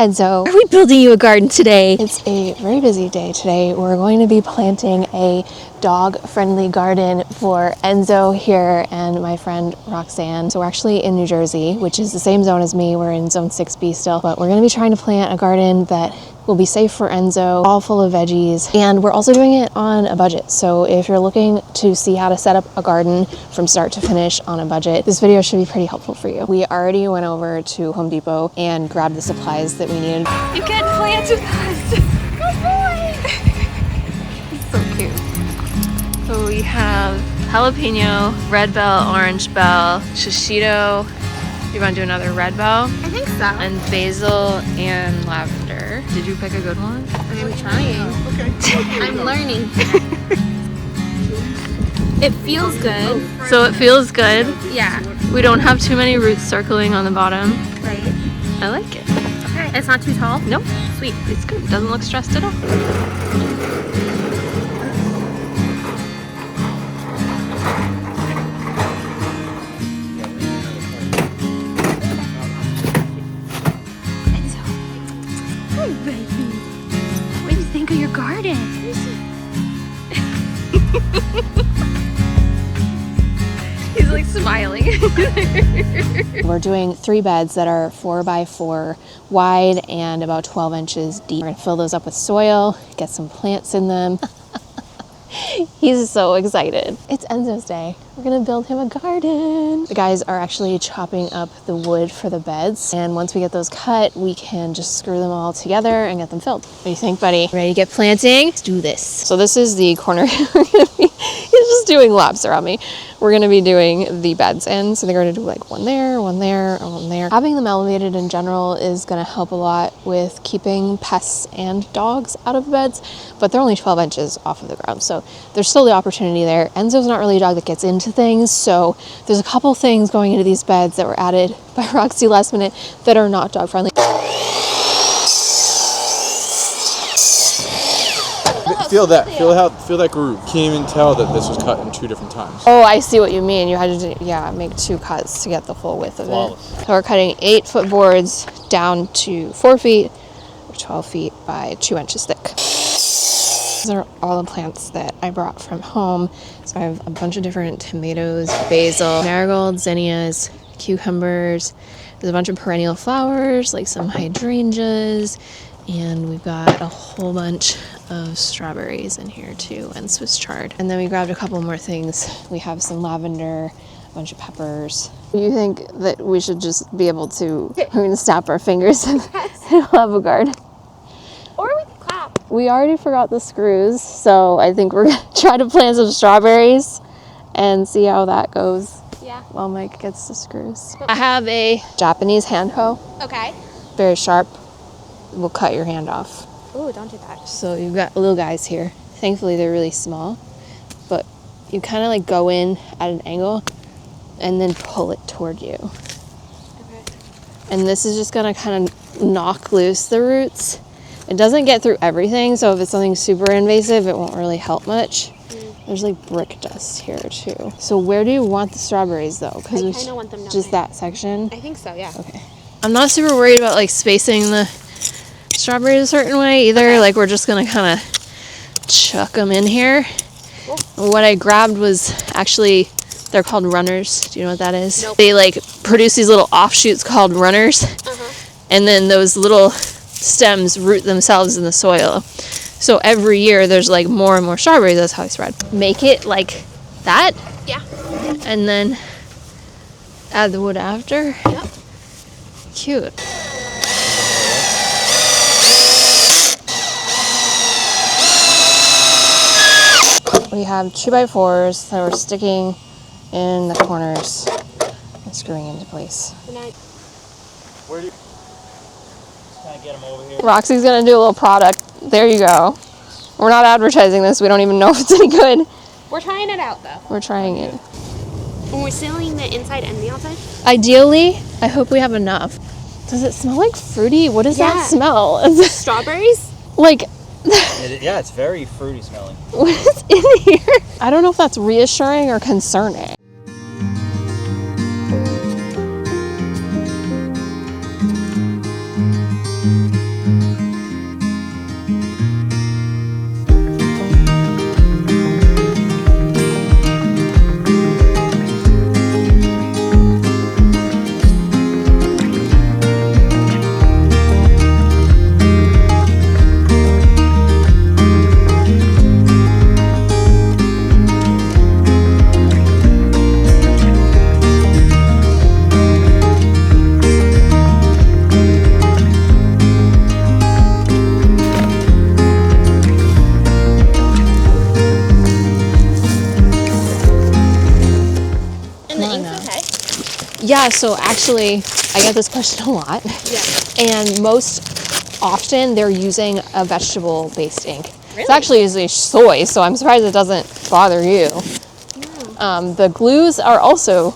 Enzo, are we building you a garden today? It's a very busy day today. We're going to be planting a dog-friendly garden for Enzo here and my friend Roxanne. So we're actually in New Jersey, which is the same zone as me. We're in zone 6B still, but we're going to be trying to plant a garden that will be safe for Enzo, all full of veggies, and we're also doing it on a budget. So if you're looking to see how to set up a garden from start to finish on a budget, this video should be pretty helpful for you. We already went over to Home Depot and grabbed the supplies that we needed. You can plant with us. Good boy. He's so cute. So we have jalapeno, red bell, orange bell, shishito. Do you want to do another red bell? I think so. And basil and lavender. Did you pick a good one? I'm trying. Okay. I'm learning. It feels good. So it feels good. Yeah. We don't have too many roots circling on the bottom. Right. I like it. Okay. It's not too tall? Nope. Sweet. It's good. Doesn't look stressed at all. What do you think of your garden? He's like smiling. We're doing 3 beds that are 4x4 wide and about 12 inches deep. We're gonna fill those up with soil, get some plants in them. He's so excited. It's Enzo's day. We're gonna build him a garden. The guys are actually chopping up the wood for the beds, and once we get those cut, we can just screw them all together and get them filled. What do you think, buddy? Ready to get planting? Let's do this. So this is the corner. He's just doing laps around me. We're gonna be doing the beds in, so they're gonna do like one there, one there, and one there. Having them elevated in general is gonna help a lot with keeping pests and dogs out of the beds, but they're only 12 inches off of the ground, so there's still the opportunity there. Enzo's not really a dog that gets into things, so there's a couple things going into these beds that were added by Roxy last minute that are not dog friendly. Feel that. Feel that groove. Can't even tell that this was cut in 2 different times. Oh, I see what you mean. You had to, yeah, make 2 cuts to get the full width of Flawless. it. So we're cutting 8-foot boards down to 4 feet, or 12 feet by 2 inches thick. These are all the plants that I brought from home. So I have a bunch of different tomatoes, basil, marigolds, zinnias, cucumbers. There's a bunch of perennial flowers, like some hydrangeas, and we've got a whole bunch of strawberries in here too, and Swiss chard. And then we grabbed a couple more things. We have some lavender, a bunch of peppers. You think that we should just be able to, we're gonna snap our fingers and we'll have a garden? Or we can clap. We already forgot the screws, so I think we're gonna try to plant some strawberries and see how that goes. Yeah. While Mike gets the screws. I have a Japanese hand hoe, Okay. very sharp. Will cut your hand off. Ooh, don't do that. So you've got little guys here. Thankfully they're really small, but you kind of like go in at an angle and then pull it toward you. Okay. And this is just gonna kind of knock loose the roots. It doesn't get through everything, so if it's something super invasive, it won't really help much. There's like brick dust here too. So where do you want the strawberries though? Because I kinda want them down just there. that section. I think so, yeah. Okay. I'm not super worried about like spacing the strawberries a certain way either. Okay. Like we're just gonna kind of chuck them in here. Cool. What I grabbed was actually, they're called runners. Do you know what that is? Nope. They like produce these little offshoots called runners, and then those little stems root themselves in the soil. So every year there's like more and more strawberries. That's how I spread. Make it like that. Yeah. And then add the wood after. Yep. Cute. We have 2x4s that we're sticking in the corners and screwing into place. Where do you... Just kind of get them over here. Roxy's gonna do a little product. There you go. We're not advertising this. We don't even know if it's any good. We're trying it out though. We're trying it. And we're sealing the inside and the outside? Ideally, I hope we have enough. Does it smell like fruity? What does that smell? Strawberries? Like, Yeah, it's very fruity smelling. what is in here? I don't know if that's reassuring or concerning. Yeah, so actually, I get this question a lot. Yeah. And most often, they're using a vegetable-based ink. Really? It's actually usually soy, so I'm surprised it doesn't bother you. No. The glues are also,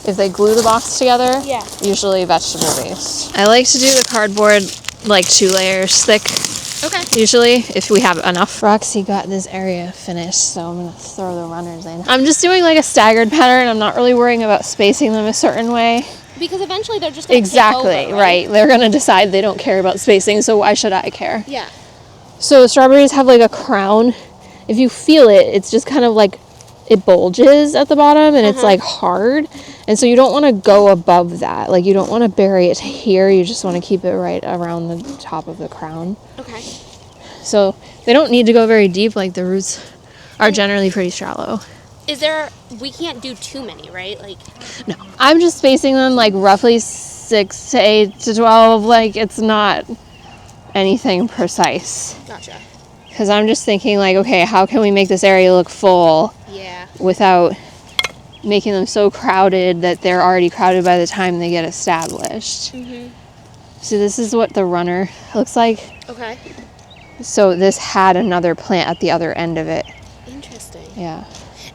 if they glue the box together, Yeah. usually vegetable-based. I like to do the cardboard like 2 layers thick. Okay. Usually, if we have enough. Roxy got this area finished, so I'm going to throw the runners in. I'm just doing like a staggered pattern. I'm not really worrying about spacing them a certain way. Because eventually they're just going to Exactly, take over, right? They're going to decide they don't care about spacing, so why should I care? Yeah. So the strawberries have like a crown. If you feel it, it's just kind of like it bulges at the bottom and it's like hard. And so you don't want to go above that. Like you don't want to bury it here. You just want to keep it right around the top of the crown. Okay. So they don't need to go very deep. Like the roots are generally pretty shallow. We can't do too many, right? Like, No, I'm just spacing them like roughly 6 to 8 to 12. Like it's not anything precise. gotcha. Because I'm just thinking like, okay, how can we make this area look full Yeah. without making them so crowded that they're already crowded by the time they get established. So this is what the runner looks like. Okay. So this had another plant at the other end of it. Interesting. Yeah.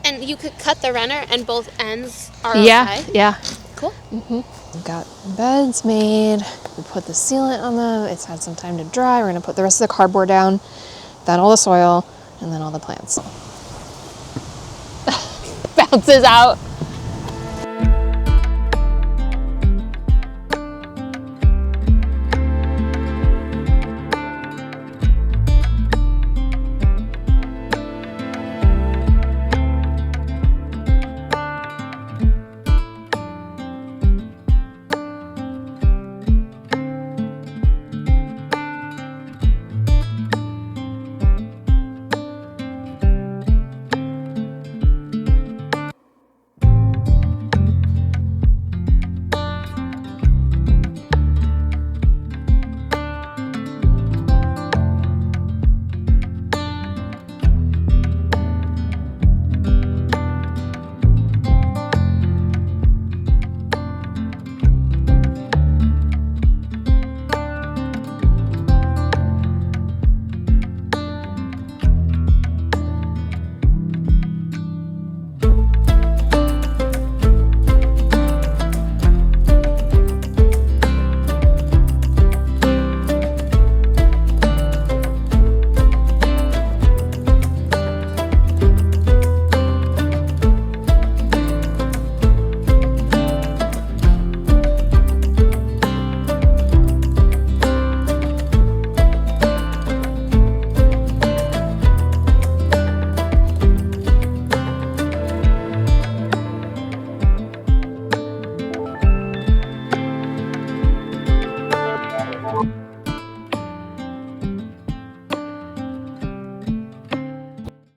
And you could cut the runner and both ends are Yeah, okay? yeah. Cool. We got beds made. We put the sealant on them. It's had some time to dry. We're going to put the rest of the cardboard down, then all the soil, and then all the plants. Bounces out.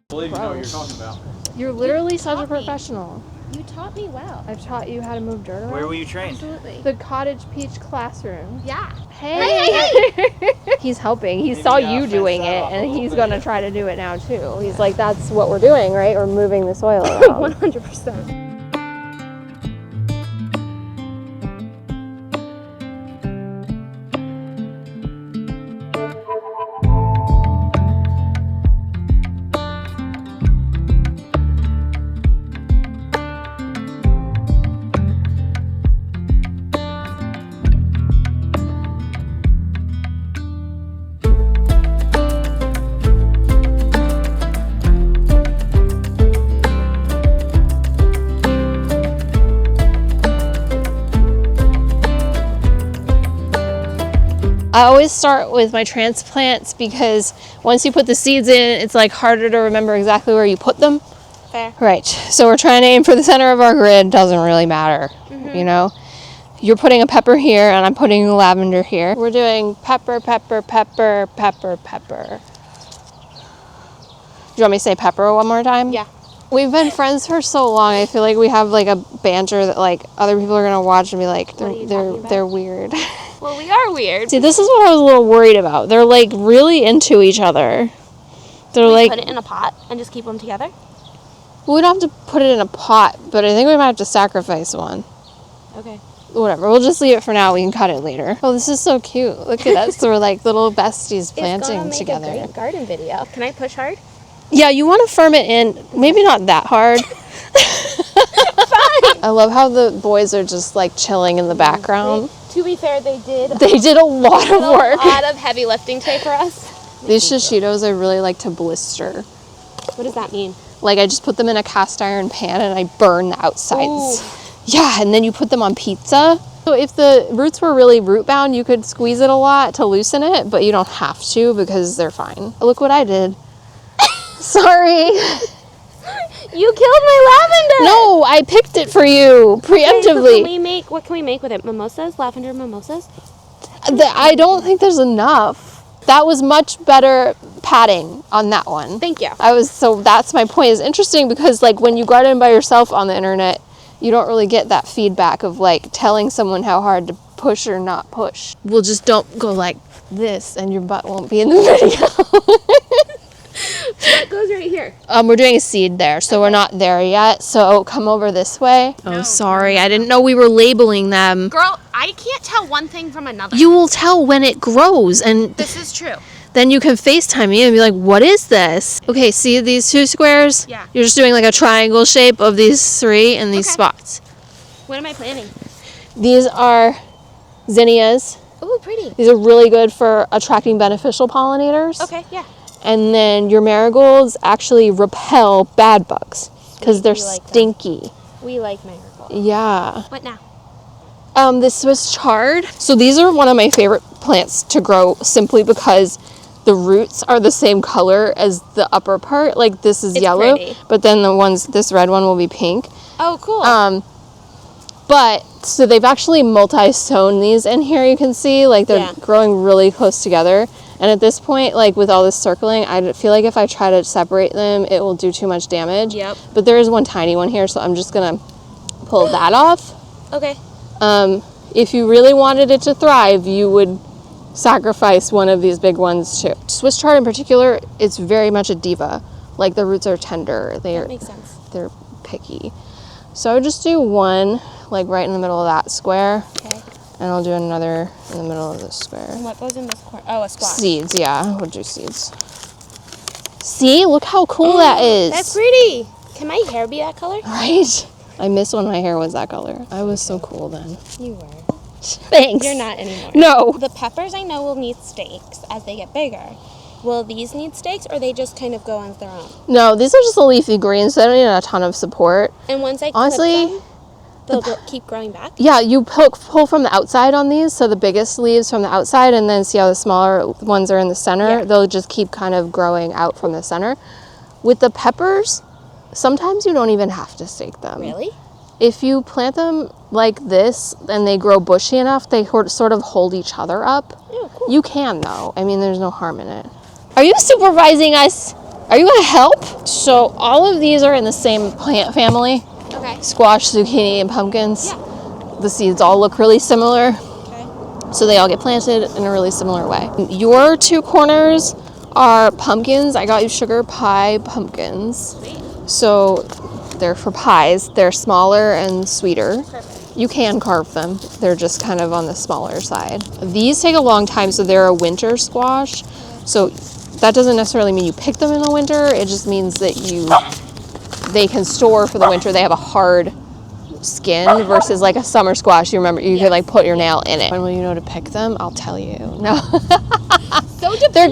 believe you know what you're talking about. You're literally such a taught me. professional. You taught me well. I've taught you how to move dirt around. Where were you trained? Absolutely. The Cottage Peach classroom. Yeah. Hey! He's helping. He saw Maybe, you fence doing that it, off a and little he's bit. going to try to do it now, too. He's like, that's what we're doing, right? We're moving the soil around. 100%. I always start with my transplants because once you put the seeds in, it's like harder to remember exactly where you put them. Fair. Right. So we're trying to aim for the center of our grid. Doesn't really matter, you know? You're putting a pepper here and I'm putting a lavender here. We're doing pepper, pepper, pepper, pepper, pepper. Do you want me to say pepper one more time? Yeah. We've been friends for so long. I feel like we have like a banter that like other people are gonna watch and be like, What are you they're talking about? they're weird. Well, we are weird. See, this is what I was a little worried about. They're like really into each other. They're We like, put it in a pot and just keep them together. we don't have to put it in a pot, but I think we might have to sacrifice one. Okay. whatever. We'll just leave it for now. We can cut it later. Oh, this is so cute. Look at us. We're like little besties planting together. It's gonna make a great garden video. Can I push hard? Yeah, you want to firm it in. Maybe not that hard. I love how the boys are just like chilling in the background. To be fair, they did A lot of work. a lot of heavy lifting today for us. These shishitos I really like to blister. What does that mean? Like I just put them in a cast iron pan and I burn the outsides. Ooh. Yeah, and then you put them on pizza. So if the roots were really root bound, you could squeeze it a lot to loosen it, but you don't have to because they're fine. Look what I did. Sorry. You killed my lavender! No, I picked it for you preemptively. Okay, so what can we make with it? Mimosas? Lavender mimosas? I don't think there's enough. That was much better padding on that one. Thank you. That's my point. It's interesting because like when you garden by yourself on the internet, you don't really get that feedback of like telling someone how hard to push or not push. Well, just don't go like this and your butt won't be in the video. What goes right here? We're doing a seed there, so we're not there yet. So come over this way. Oh, sorry. I didn't know we were labeling them. Girl, I can't tell one thing from another. You will tell when it grows, and This is true. then you can FaceTime me and be like, what is this? Okay, see these two squares? Yeah. You're just doing like a triangle shape of these three in these Okay. spots. What am I planting? These are zinnias. Oh, pretty. These are really good for attracting beneficial pollinators. Okay, yeah. And then your marigolds actually repel bad bugs because they're We like them. stinky. We like marigold. Yeah. What now? This was chard. So these are one of my favorite plants to grow simply because the roots are the same color as the upper part. Like this is It's yellow, pretty. but then this red one will be pink. Oh, cool. So they've actually multi-sown these in here, you can see, like they're Yeah. growing really close together. And at this point, like with all this circling, I feel like if I try to separate them, it will do too much damage. Yep. But there is one tiny one here, so I'm just gonna pull that off. Okay. If you really wanted it to thrive, you would sacrifice one of these big ones too. Swiss chard in particular, it's very much a diva. Like the roots are tender. That makes sense. They're picky. So I would just do one, like right in the middle of that square, Okay. and I'll do another in the middle of this square. And what goes in this corner? Oh, a squash. Seeds, yeah, we'll do seeds. See, look how cool that is. That's pretty. Can my hair be that color? Right? I miss when my hair was that color. I was so cool then. You were. Thanks. You're not anymore. No. The peppers I know will need stakes as they get bigger. Will these need stakes or they just kind of go on their own? No, these are just the leafy greens. They don't need a ton of support. And once I Honestly, clip them, they'll keep growing back? Yeah, you pull from the outside on these, so the biggest leaves from the outside, and then see how the smaller ones are in the center. Yeah. They'll just keep kind of growing out from the center. With the peppers, sometimes you don't even have to stake them. Really? If you plant them like this and they grow bushy enough, they sort of hold each other up. Oh, cool. You can though. I mean, there's no harm in it. Are you supervising us? Are you gonna help? So all of these are in the same plant family. Okay. Squash, zucchini, and pumpkins. Yeah. The seeds all look really similar. Okay. So they all get planted in a really similar way. Your two corners are pumpkins. I got you sugar pie pumpkins. Sweet. So they're for pies. They're smaller and sweeter. Perfect. You can carve them. They're just kind of on the smaller side. These take a long time, so they're a winter squash. So that doesn't necessarily mean you pick them in the winter. It just means that they can store for the winter. They have a hard skin versus like a summer squash. You remember, you could like put your nail in it. When will you know to pick them? I'll tell you. No. So They're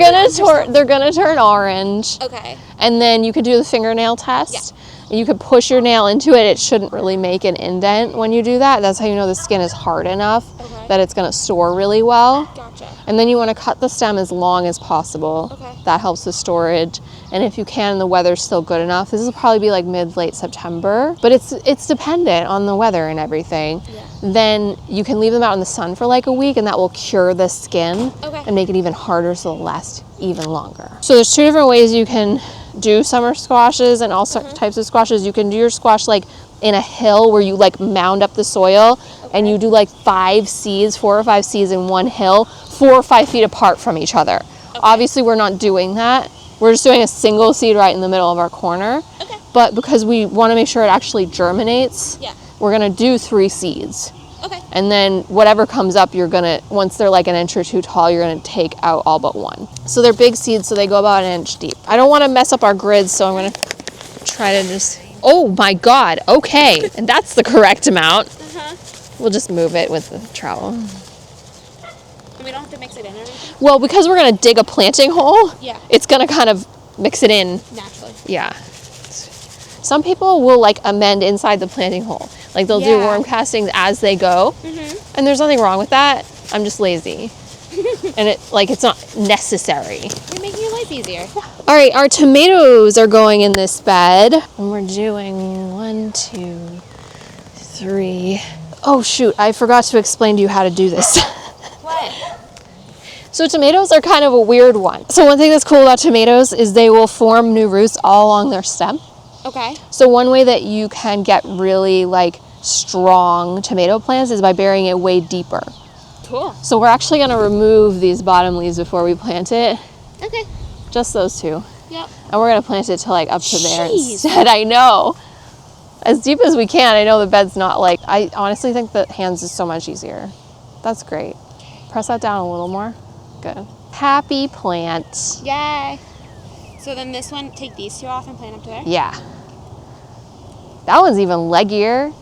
gonna turn orange. Okay. And then you could do the fingernail test. And you could push your nail into it. It shouldn't really make an indent when you do that. That's how you know the skin is hard enough that it's gonna store really well. Gotcha. And then you want to cut the stem as long as possible. Okay. That helps with storage. And if you can, the weather's still good enough. This will probably be like late September, but it's dependent on the weather and everything. Yeah. Then you can leave them out in the sun for like a week, and that will cure the skin Okay. and make it even harder, so they'll last even longer. So there's two different ways you can do summer squashes and all types of squashes. You can do your squash like in a hill where you like mound up the soil and you do like 4 or 5 seeds in one hill, 4 or 5 feet apart from each other. Obviously we're not doing that. We're just doing a single seed right in the middle of our corner. Okay. But because we want to make sure it actually germinates, Yeah. we're gonna do 3 seeds. Okay. And then whatever comes up, you're gonna, once they're like an inch or two tall, you're gonna take out all but one. So they're big seeds, so they go about an inch deep. I don't wanna mess up our grids, so I'm gonna try to just, oh my God, okay. And that's the correct amount. We'll just move it with the trowel. And we don't have to mix it in or anything? Well, because we're gonna dig a planting hole, Yeah. it's gonna kind of mix it in. Naturally. Yeah. Some people will like amend inside the planting hole. Like they'll do Yeah. worm castings as they go. And there's nothing wrong with that. I'm just lazy. And it's not necessary. You're making your life easier. All right, our tomatoes are going in this bed. And we're doing 1, 2, 3. Oh shoot, I forgot to explain to you how to do this. What? So tomatoes are kind of a weird one. So one thing that's cool about tomatoes is they will form new roots all along their stem. Okay. So one way that you can get really like strong tomato plants is by burying it way deeper. Cool. So we're actually gonna remove these bottom leaves before we plant it. Okay. Just those two. Yep. And we're gonna plant it to like up to there Jeez. instead. I know. As deep as we can. I know the bed's not like, I honestly think the hands is so much easier. That's great. Press that down a little more. Good. Happy plant. Yay. So then this one, take these two off and plant up to there? Yeah. That one's even leggier.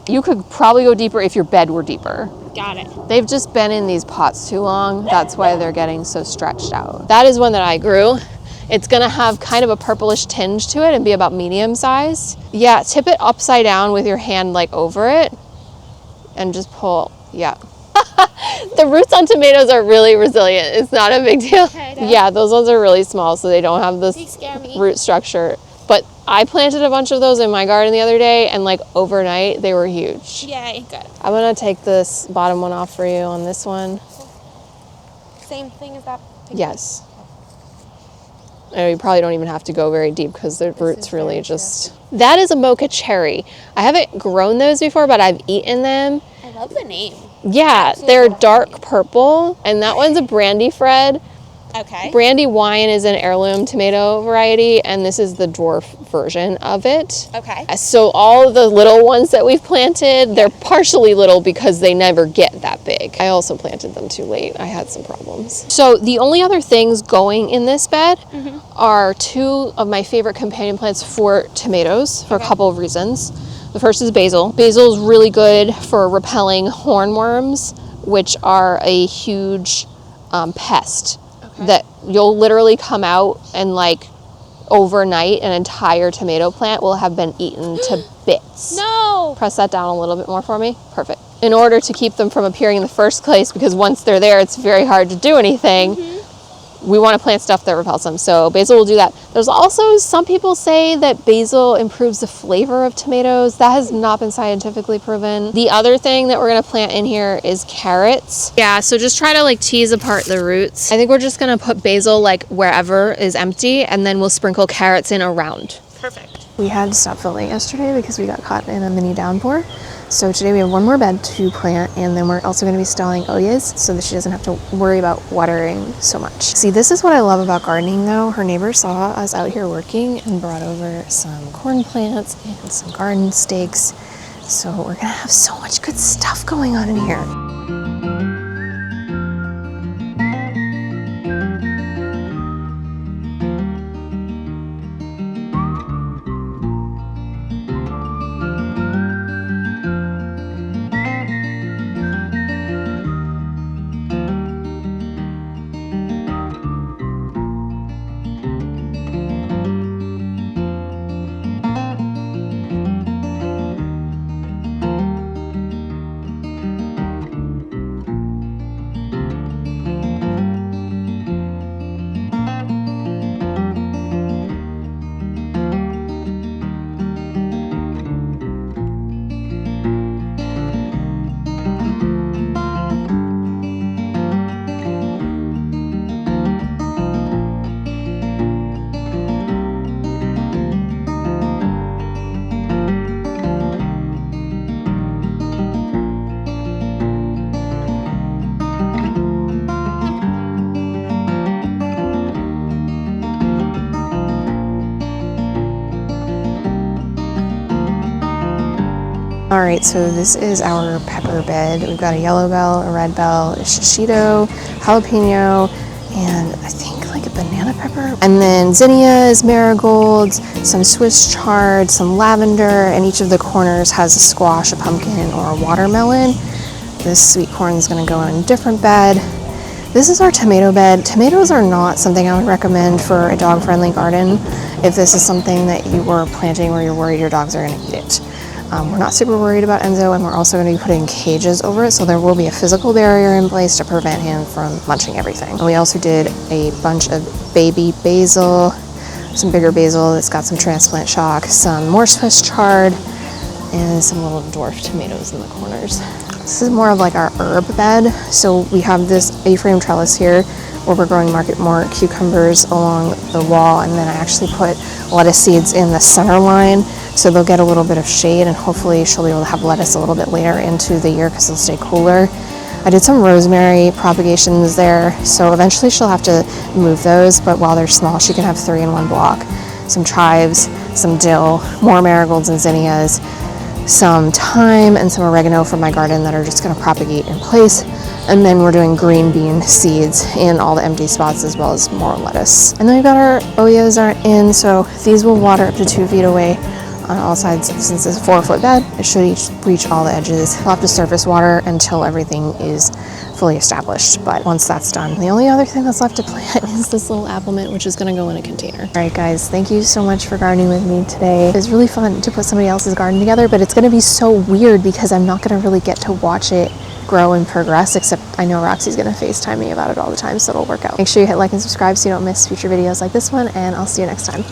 You could probably go deeper if your bed were deeper. Got it. They've just been in these pots too long. That's why they're getting so stretched out. That is one that I grew. It's gonna have kind of a purplish tinge to it and be about medium size. Yeah, tip it upside down with your hand like over it and just pull, yeah. The roots on tomatoes are really resilient. It's not a big deal. Okay, Yeah, those ones are really small, so they don't have They this scare me. root structure. But I planted a bunch of those in my garden the other day, and like overnight, they were huge. Yay, good. I'm gonna take this bottom one off for you on this one. Same thing as that picture? Yes. And you probably don't even have to go very deep because the roots is really very just... That is a mocha cherry. I haven't grown those before, but I've eaten them. I love the name. Yeah, they're dark purple, and that one's a brandy Fred. Okay. Brandy wine is an heirloom tomato variety, and this is the dwarf version of it. Okay. So all the little ones that we've planted, they're partially little because they never get that big. I also planted them too late. I had some problems. So the only other things going in this bed are two of my favorite companion plants for tomatoes for a couple of reasons. The first is basil. Basil is really good for repelling hornworms, which are a huge pest. That you'll literally come out and like overnight an entire tomato plant will have been eaten to bits. No! Press that down a little bit more for me. Perfect. In order to keep them from appearing in the first place, because once they're there, it's very hard to do anything. We want to plant stuff that repels them. So basil will do that. There's also some people say that basil improves the flavor of tomatoes. That has not been scientifically proven. The other thing that we're going to plant in here is carrots. Yeah, so just try to like tease apart the roots. I think we're just going to put basil like wherever is empty, and then we'll sprinkle carrots in around. Perfect. We had to stop filming yesterday because we got caught in a mini downpour. So today we have one more bed to plant, and then we're also going to be installing Oya's so that she doesn't have to worry about watering so much. See, this is what I love about gardening though. Her neighbor saw us out here working and brought over some corn plants and some garden stakes. So we're going to have so much good stuff going on in here. All right, so this is our pepper bed. We've got a yellow bell, a red bell, a shishito, jalapeno, and I think like a banana pepper. And then zinnias, marigolds, some Swiss chard, some lavender, and each of the corners has a squash, a pumpkin, or a watermelon. This sweet corn is gonna go in a different bed. This is our tomato bed. Tomatoes are not something I would recommend for a dog-friendly garden if this is something that you were planting or you're worried your dogs are gonna eat it. We're not super worried about Enzo, and we're also going to be putting cages over it, so there will be a physical barrier in place to prevent him from munching everything. And we also did a bunch of baby basil, some bigger basil that's got some transplant shock, some more Swiss chard, and some little dwarf tomatoes in the corners. This is more of like our herb bed. So we have this A-frame trellis here where we're growing market more cucumbers along the wall, and then I actually put lettuce seeds in the center line so they'll get a little bit of shade, and hopefully she'll be able to have lettuce a little bit later into the year because they'll stay cooler. I did some rosemary propagations there, so eventually she'll have to move those, but while they're small she can have 3 in one block. Some chives, some dill, more marigolds and zinnias, some thyme, and some oregano from my garden that are just going to propagate in place. And then we're doing green bean seeds in all the empty spots, as well as more lettuce. And then we've got our Oyas aren't in, so these will water up to 2 feet away on all sides. Since it's a 4-foot bed, it should each reach all the edges. We'll have to surface water until everything is fully established, but once that's done, the only other thing that's left to plant is this little apple mint, which is going to go in a container. All right, guys, thank you so much for gardening with me today. It was really fun to put somebody else's garden together, but it's going to be so weird because I'm not going to really get to watch it grow and progress, except I know Roxy's going to FaceTime me about it all the time, so it'll work out. Make sure you hit like and subscribe so you don't miss future videos like this one, and I'll see you next time.